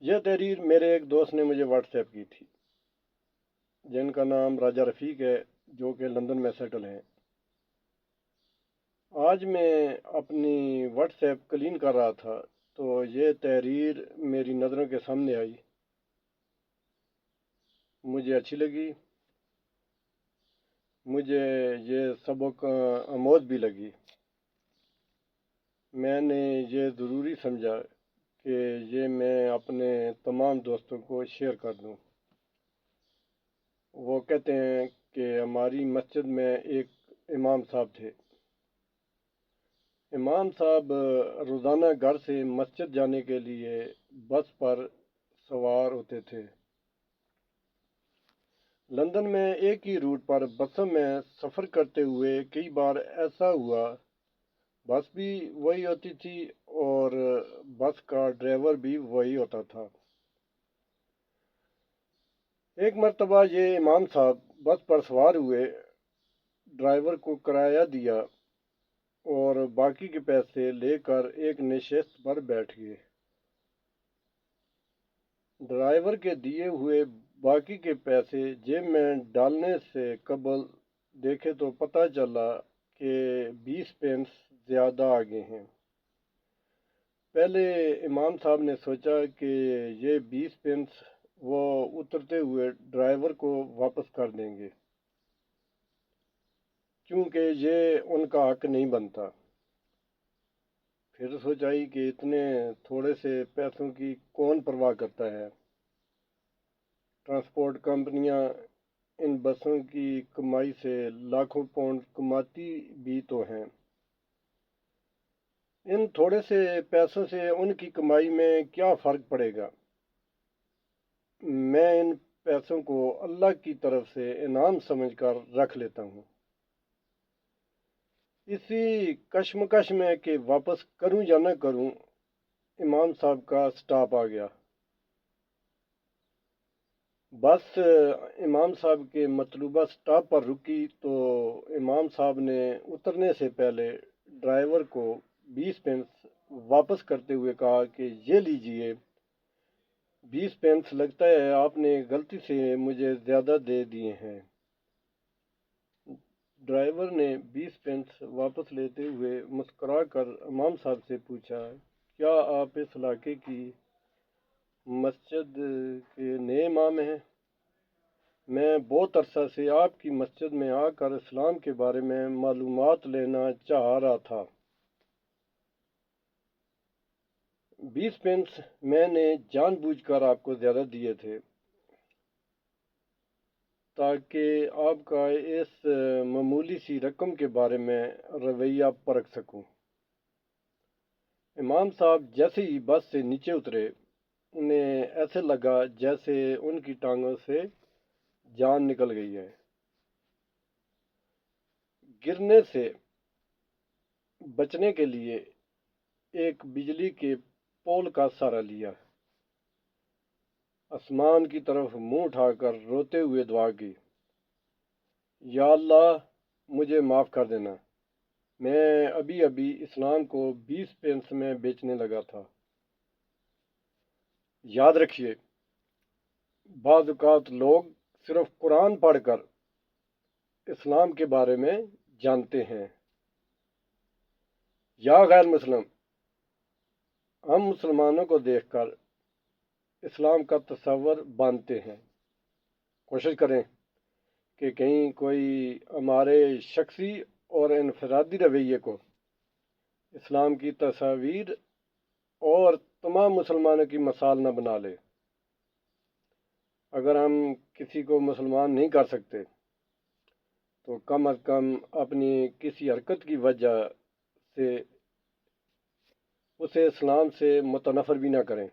یہ تحریر میرے ایک دوست نے مجھے واٹس ایپ کی تھی، جن کا نام راجہ رفیق ہے، جو کہ لندن میں سیٹل ہیں۔ آج میں اپنی واٹس ایپ کلین کر رہا تھا تو یہ تحریر میری نظروں کے سامنے آئی۔ مجھے اچھی لگی، مجھے یہ سبق آموز بھی لگی۔ میں نے یہ ضروری سمجھا کہ یہ میں اپنے تمام دوستوں کو شیئر کر دوں۔ وہ کہتے ہیں کہ ہماری مسجد میں ایک امام صاحب تھے۔ امام صاحب روزانہ گھر سے مسجد جانے کے لیے بس پر سوار ہوتے تھے۔ لندن میں ایک ہی روٹ پر بسوں میں سفر کرتے ہوئے کئی بار ایسا ہوا، بس بھی وہی ہوتی تھی اور بس کا ڈرائیور بھی وہی ہوتا تھا۔ ایک مرتبہ یہ امام صاحب بس پر سوار ہوئے، ڈرائیور کو کرایہ دیا اور باقی کے پیسے لے کر ایک نشست پر بیٹھ گئے۔ ڈرائیور کے دیے ہوئے باقی کے پیسے جیب میں ڈالنے سے قبل دیکھے تو پتہ چلا کہ 20 پینس زیادہ آگے ہیں۔ پہلے امام صاحب نے سوچا کہ یہ 20 پینس وہ اترتے ہوئے ڈرائیور کو واپس کر دیں گے، کیونکہ یہ ان کا حق نہیں بنتا۔ پھر سوچائی کہ اتنے تھوڑے سے پیسوں کی کون پرواہ کرتا ہے۔ ٹرانسپورٹ کمپنیاں ان بسوں کی کمائی سے لاکھوں پاؤنڈ کماتی بھی تو ہیں۔ ان تھوڑے سے پیسوں سے ان کی کمائی میں کیا فرق پڑے گا؟ میں ان پیسوں کو اللہ کی طرف سے انعام سمجھ کر رکھ لیتا ہوں۔ اسی کشمکش میں کہ واپس کروں یا نہ کروں، امام صاحب کا سٹاپ آ گیا۔ بس امام صاحب کے مطلوبہ سٹاپ پر رکی تو امام صاحب نے اترنے سے پہلے ڈرائیور کو 20 پینس واپس کرتے ہوئے کہا کہ یہ لیجئے، 20 پینس لگتا ہے آپ نے غلطی سے مجھے زیادہ دے دیے ہیں۔ ڈرائیور نے 20 پینس واپس لیتے ہوئے مسکرا کر امام صاحب سے پوچھا، کیا آپ اس علاقے کی مسجد کے نئے امام ہیں؟ میں بہت عرصہ سے آپ کی مسجد میں آ کر اسلام کے بارے میں معلومات لینا چاہ رہا تھا۔ 20 پینس میں نے جان بوجھ کر آپ کو زیادہ دیے تھے تاکہ آپ کا اس معمولی سی رقم کے بارے میں رویہ پرکھ سکوں۔ امام صاحب جیسے ہی بس سے نیچے اترے، انہیں ایسے لگا جیسے ان کی ٹانگوں سے جان نکل گئی ہے۔ گرنے سے بچنے کے لیے ایک بجلی کے پول کا سہارا لیا، آسمان کی طرف منہ اٹھا کر روتے ہوئے دعا کی، یا اللہ مجھے معاف کر دینا، میں ابھی اسلام کو 20 پینس میں بیچنے لگا تھا۔ یاد رکھیے، بعض اوقات لوگ صرف قرآن پڑھ کر اسلام کے بارے میں جانتے ہیں۔ یا غیر مسلم، ہم مسلمانوں کو دیکھ کر اسلام کا تصور باندھتے ہیں۔ کوشش کریں کہ کہیں کوئی ہمارے شخصی اور انفرادی رویے کو اسلام کی تصاویر اور تمام مسلمانوں کی مثال نہ بنا لے۔ اگر ہم کسی کو مسلمان نہیں کر سکتے تو کم از کم اپنی کسی حرکت کی وجہ سے اسے اسلام سے متنفر بھی نہ کریں۔